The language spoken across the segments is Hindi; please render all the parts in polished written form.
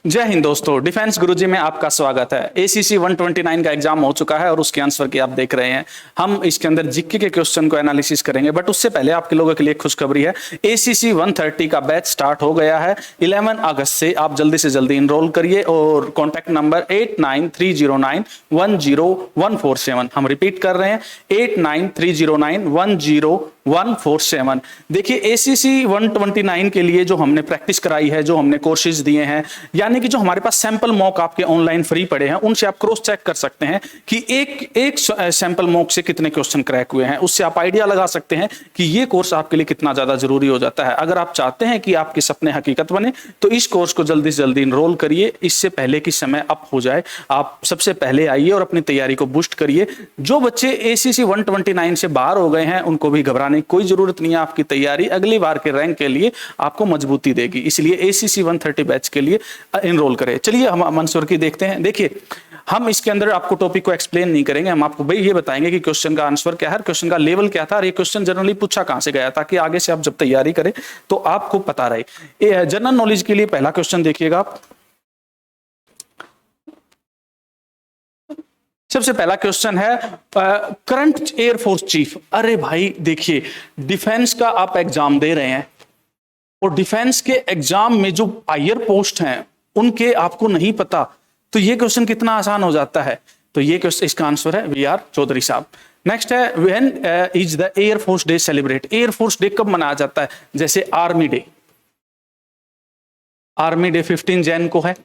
जय हिंद दोस्तों, डिफेंस गुरुजी में आपका स्वागत है। एसीसी 129 का एग्जाम हो चुका है और उसके आंसर की आप देख रहे हैं। हम इसके अंदर जीके के क्वेश्चन को एनालिसिस करेंगे, बट उससे पहले आपके लोगों के लिए खुशखबरी है। एसीसी 130 का बैच स्टार्ट हो गया है 11 अगस्त से। आप जल्दी से जल्दी इनरोल करिए और कॉन्टैक्ट नंबर 8930910147, हम रिपीट कर रहे हैं 8930910147। देखिए एसीसी 129 के लिए जो हमने प्रैक्टिस कराई है, जो हमने कोर्सेज दिए हैं, यानी कि जो हमारे पास सैंपल मॉक आपके ऑनलाइन फ्री पड़े हैं, उनसे आप क्रॉस चेक कर सकते हैं कि एक सैंपल मॉक से कितने क्वेश्चन क्रैक हुए हैं। उससे आप आइडिया लगा सकते हैं कि ये कोर्स आपके लिए कितना ज्यादा जरूरी हो जाता है। अगर आप चाहते हैं कि आपके सपने हकीकत बने तो इस कोर्स को जल्दी से जल्दी इनरोल करिए, इससे पहले कि समय अप हो जाए। आप सबसे पहले आइए और अपनी तैयारी को बूस्ट करिए। जो बच्चे एसीसी 129 से बाहर हो गए हैं उनको भी घबराने की कोई जरूरत नहीं है। आपकी तैयारी अगली बार के रैंक के लिए आपको मजबूती देगी, इसलिए एसीसी 130 बैच के लिए इनरोल करें। चलिए हम मंसूर की देखते हैं। देखिए हम इसके अंदर आपको टॉपिक को एक्सप्लेन नहीं करेंगे, हम आपको भाई ये बताएंगे कि क्वेश्चन का आंसर क्या है, क्वेश्चन का लेवल क्या था और ये क्वेश्चन जनरली पूछा कहां से गया, ताकि आगे से आप जब तैयारी करें तो आपको पता रहे। जनरल नॉलेज के लिए पहला क्वेश्चन देखिएगा आप। सबसे पहला क्वेश्चन है करंट एयरफोर्स चीफ। अरे भाई देखिए, डिफेंस का आप एग्जाम दे रहे हैं और डिफेंस के एग्जाम में जो हायर पोस्ट हैं उनके आपको नहीं पता, तो ये क्वेश्चन कितना आसान हो जाता है। तो ये क्वेश्चन, इसका आंसर है वी आर चौधरी साहब। नेक्स्ट है when is the air force day celebrate. Air force day कब मनाया जाता है? जैसे आर्मी डे 15 जैन को है,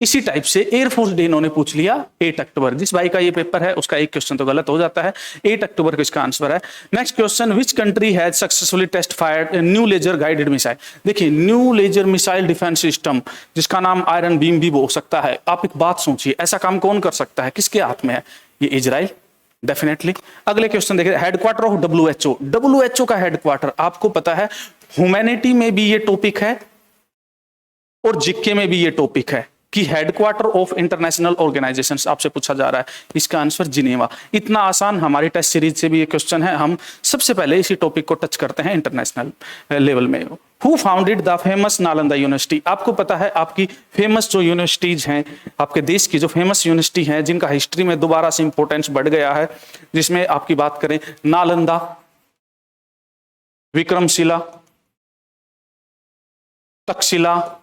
इसी टाइप से एयरफोर्स डे इन्होंने पूछ लिया 8 अक्टूबर। जिस भाई का ये पेपर है उसका एक क्वेश्चन तो गलत हो जाता है, 8 अक्टूबर को इसका आंसर है। Next question, which country has successfully test fired new laser guided missile. देखिए new laser missile defence system, जिसका नाम आयरन बीम भी हो सकता है। आप एक बात सोचिए, ऐसा काम कौन कर सकता है, किसके हाथ में है? ये इजराइल, डेफिनेटली। अगले क्वेश्चन देखिए, हेडक्वार्टर ऑफ डब्ल्यूएचओ। डब्ल्यूएचओ का हेडक्वार्टर आपको पता है, ह्यूमैनिटी में भी ये टॉपिक है और जीके में भी ये टॉपिक है कि हेडक्वार्टर ऑफ इंटरनेशनल ऑर्गेनाइजेशंस आपसे पूछा जा रहा है। इसका आंसर जिनेवा। इतना आसान हमारी टेस्ट सीरीज से भी ये क्वेश्चन है। हम सबसे पहले इसी टॉपिक को टच करते हैं इंटरनेशनल लेवल में। Who founded the famous Nalanda university. आपको पता है आपकी फेमस जो यूनिवर्सिटीज हैं, आपके देश की जो फेमस यूनिवर्सिटी हैं, जिनका हिस्ट्री में दोबारा से इंपोर्टेंस बढ़ गया है, जिसमें आपकी बात करें नालंदा, विक्रमशिला, तक्षशिला,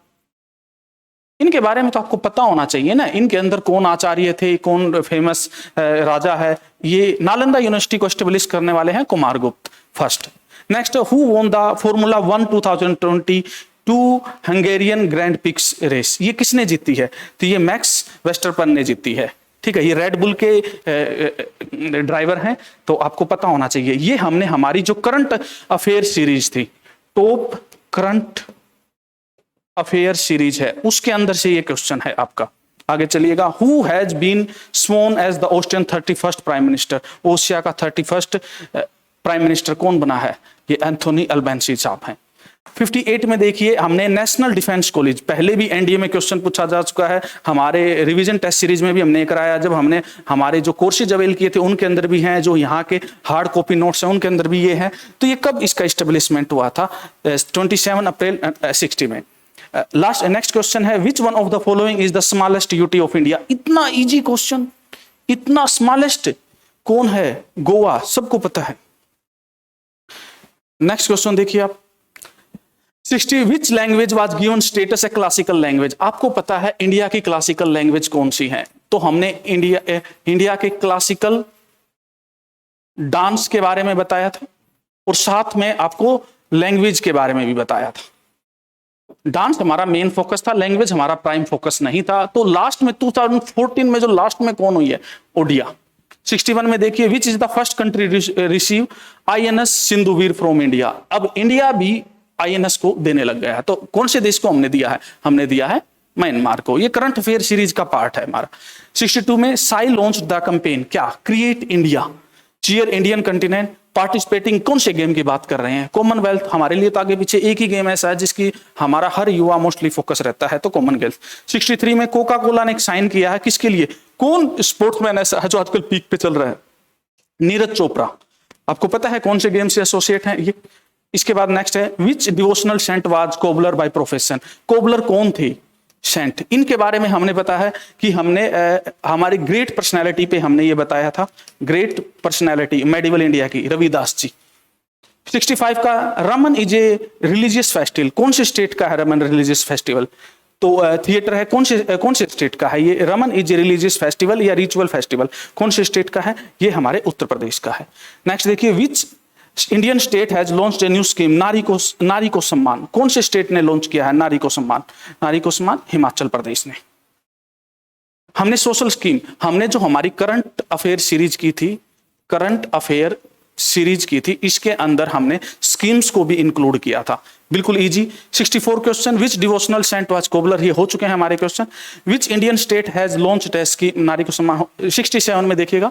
इनके बारे में तो आपको पता होना चाहिए ना। इनके अंदर कौन आचार्य थे, कौन फेमस राजा है। ये नालंदा यूनिवर्सिटी को एस्टेब्लिश करने वाले हैं Kumaragupta first. Next, who won the formula 1 2022 Hungarian grand prix race. ये किसने जीती है? तो ये मैक्स वेस्टरपन ने जीती है। ठीक है, ये रेड बुल के ड्राइवर हैं, तो आपको पता होना चाहिए। ये हमने हमारी जो करंट अफेयर सीरीज थी, टॉप करंट अफेयर सीरीज है, उसके अंदर से ये क्वेश्चन है आपका। आगे चलिएगा, who has been sworn as the Austrian 31st prime minister. ओशिया का 31st प्राइम मिनिस्टर कौन बना है? ये एंथोनी अल्बेंसी साहब हैं। 58 में देखिए, हमने नेशनल डिफेंस कॉलेज, पहले भी एनडीए में क्वेश्चन पूछा जा चुका है, हमारे रिवीजन टेस्ट सीरीज में भी हमने कराया। जब हमने हमारे जो कोर्सेज अवेल किए थे उनके अंदर भी हैं, जो यहाँ के हार्ड कॉपी नोट्स हैं उनके अंदर भी ये हैं। तो ये कब इसका एस्टेब्लिशमेंट हुआ था? 27 अप्रैल 60 में। लास्ट नेक्स्ट क्वेश्चन है, which one of the following is the smallest UT of India. इतना इजी क्वेश्चन, इतना स्मॉलेस्ट कौन है? गोवा, सबको पता है। नेक्स्ट क्वेश्चन देखिए आप, 60 which language was given status A classical language. आपको पता है इंडिया की क्लासिकल लैंग्वेज कौन सी है? तो हमने इंडिया के क्लासिकल डांस के बारे में बताया था और साथ में आपको लैंग्वेज के बारे में भी बताया था। डांस हमारा मेन फोकस था, लैंग्वेज हमारा प्राइम फोकस नहीं था। तो लास्ट में 2014 में जो लास्ट में कौन हुई है? ओडिया। 61 में देखिए, which is the first country receive INS Sindhuvir from India. अब इंडिया भी आईएनएस को देने लग गया है, तो कौन से देश को हमने दिया है? हमने दिया है म्यांमार को। ये करंट अफेयर सीरीज का पार्ट है हमारा। 62 में साई लॉन्च द कैंपेन, क्या? Create India, cheer Indian continent, participating. कौन से गेम की बात कर रहे हैं? कॉमनवेल्थ। हमारे लिए तो आगे पीछे एक ही गेम ऐसा है जिसकी हमारा हर युवा मोस्टली फोकस रहता है, तो कॉमनवेल्थ। 63 में कोका कोला ने एक साइन किया है, किसके लिए? कौन स्पोर्ट्समैन ऐसा है जो आजकल पीक पे चल रहा है? नीरज चोपड़ा। आपको पता है कौन से गेम से एसोसिएट है ये? इसके बाद नेक्स्ट है, which devotional saint was cobbler by profession. Cobbler कौन थी? सेंट, इनके बारे में हमने बताया कि हमने हमारी ग्रेट पर्सनैलिटी पे हमने ये बताया था, ग्रेट पर्सनैलिटी मेडिवल इंडिया की रविदास जी। 65 का Raman is a religious festival, कौन से स्टेट का है रमन रिलीजियस फेस्टिवल? तो थिएटर है, कौन से स्टेट का है ये? Raman is a religious festival या रिचुअल फेस्टिवल, कौन से स्टेट का है? ये हमारे उत्तर प्रदेश का है। नेक्स्ट देखिए, विच Indian state has launched a new scheme नारी को सम्मान, कौन से स्टेट ने लॉन्च किया है नारी को सम्मान? नारी को सम्मान हिमाचल प्रदेश ने। हमने सोशल स्कीम, हमने जो हमारी करंट अफेयर सीरीज की थी, करंट अफेयर सीरीज की थी, इसके अंदर हमने स्कीम्स को भी इंक्लूड किया था, बिल्कुल easy. 64 question, which devotional saint was cobbler, ये हो चुके हैं हमारे question. Which Indian state has launched a scheme नारी को सम्मान, 67 में देखिएगा।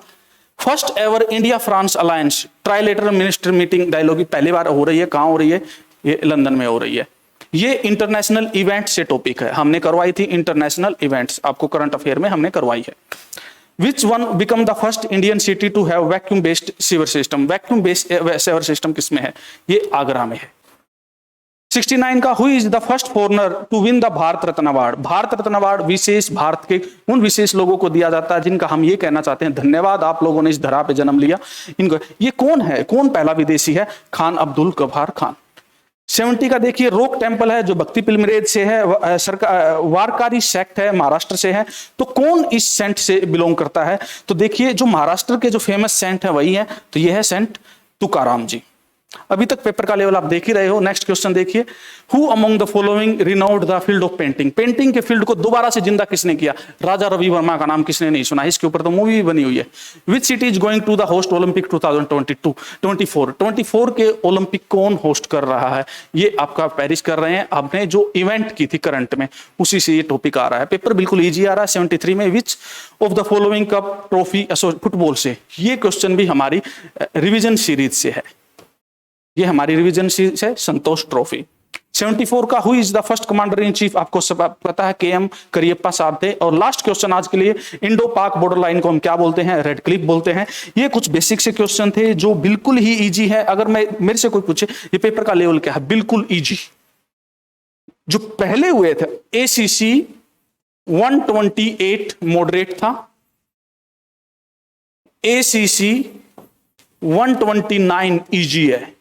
First ever India France alliance trilateral minister meeting dialogue पहली बार हो रही है, कहां हो रही है? ये लंदन में हो रही है। ये इंटरनेशनल इवेंट से टॉपिक है, हमने करवाई थी इंटरनेशनल इवेंट्स, आपको करंट अफेयर में हमने करवाई है। Which one become the first Indian city to have vacuum based sewer system? Vacuum based sewer system किसमें है? ये आगरा में है। 69 का who is the first foreigner to win the Bharat Ratna award? Bharat Ratna award विशेष भारत के उन विशेष लोगों को दिया जाता है जिनका हम ये कहना चाहते हैं धन्यवाद, आप लोगों ने इस धरा पे जन्म लिया। इनको, ये कौन है, कौन पहला विदेशी है? खान अब्दुल गफ्फार खान। 70 का देखिए, रोक टेम्पल है जो भक्ति पिलमरेज से है, सरकार वारकारी सेक्ट है, महाराष्ट्र से है। तो कौन इस सेंट से बिलोंग करता है? तो देखिए, जो महाराष्ट्र के जो फेमस सेंट है वही है, तो यह है सेंट तुकाराम जी। अभी तक पेपर का लेवल आप देख ही रहे हो। नेक्स्ट क्वेश्चन देखिए, who among the following renowned the field of painting? Painting के फील्ड को दोबारा से जिंदा किसने किया? राजा रवि वर्मा का नाम किसने नहीं सुना? इसके ऊपर तो मूवी भी बनी हुई है। Which city is going to the host Olympic 2024 के ओलंपिक कौन होस्ट कर रहा है? ये आपका पेरिस कर रहे हैं। आपने जो इवेंट की थी करंट में, उसी से ये टॉपिक आ रहा है। पेपर बिल्कुल ईजी आ रहा है। 73 में which of the following cup trophy football से, ये क्वेश्चन भी हमारी रिविजन सीरीज से है, ये हमारी रिवीजन सीरीज है, संतोष ट्रॉफी। 74 का who is the first commander in chief? आपको सब पता है, KM करियप्पा साहब थे। और लास्ट क्वेश्चन आज के लिए, इंडो पाक बॉर्डर लाइन को हम क्या बोलते हैं? रेड क्लिफ बोलते हैं। ये कुछ बेसिक से क्वेश्चन थे जो बिल्कुल ही इजी है। अगर मेरे से कोई पूछे ये पेपर का लेवल क्या है, बिल्कुल इजी। जो पहले हुए थे ACC 128 मॉडरेट था, ACC 129 इजी है।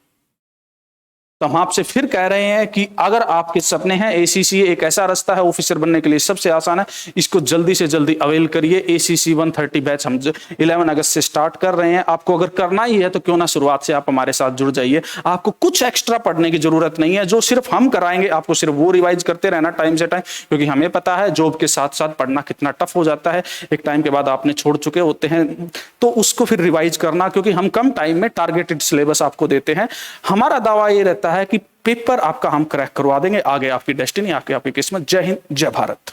तो हम आपसे फिर कह रहे हैं कि अगर आपके सपने हैं, ACC एक ऐसा रास्ता है ऑफिसर बनने के लिए, सबसे आसान है, इसको जल्दी से जल्दी अवेल करिए। ACC 130 बैच हम 11 अगस्त से स्टार्ट कर रहे हैं। आपको अगर करना ही है तो क्यों ना शुरुआत से आप हमारे साथ जुड़ जाइए। आपको कुछ एक्स्ट्रा पढ़ने की जरूरत नहीं है, जो सिर्फ हम कराएंगे आपको सिर्फ वो रिवाइज करते रहना टाइम से टाइम, क्योंकि हमें पता है जॉब के साथ साथ पढ़ना कितना टफ हो जाता है। एक टाइम के बाद आपने छोड़ चुके होते हैं तो उसको फिर रिवाइज करना, क्योंकि हम कम टाइम में टारगेटेड सिलेबस आपको देते हैं। हमारा दावा ये रहता है कि पेपर आपका हम क्रैक करवा देंगे, आगे आपकी डेस्टिनी, आगे आपकी किस्मत। जय हिंद, जय भारत।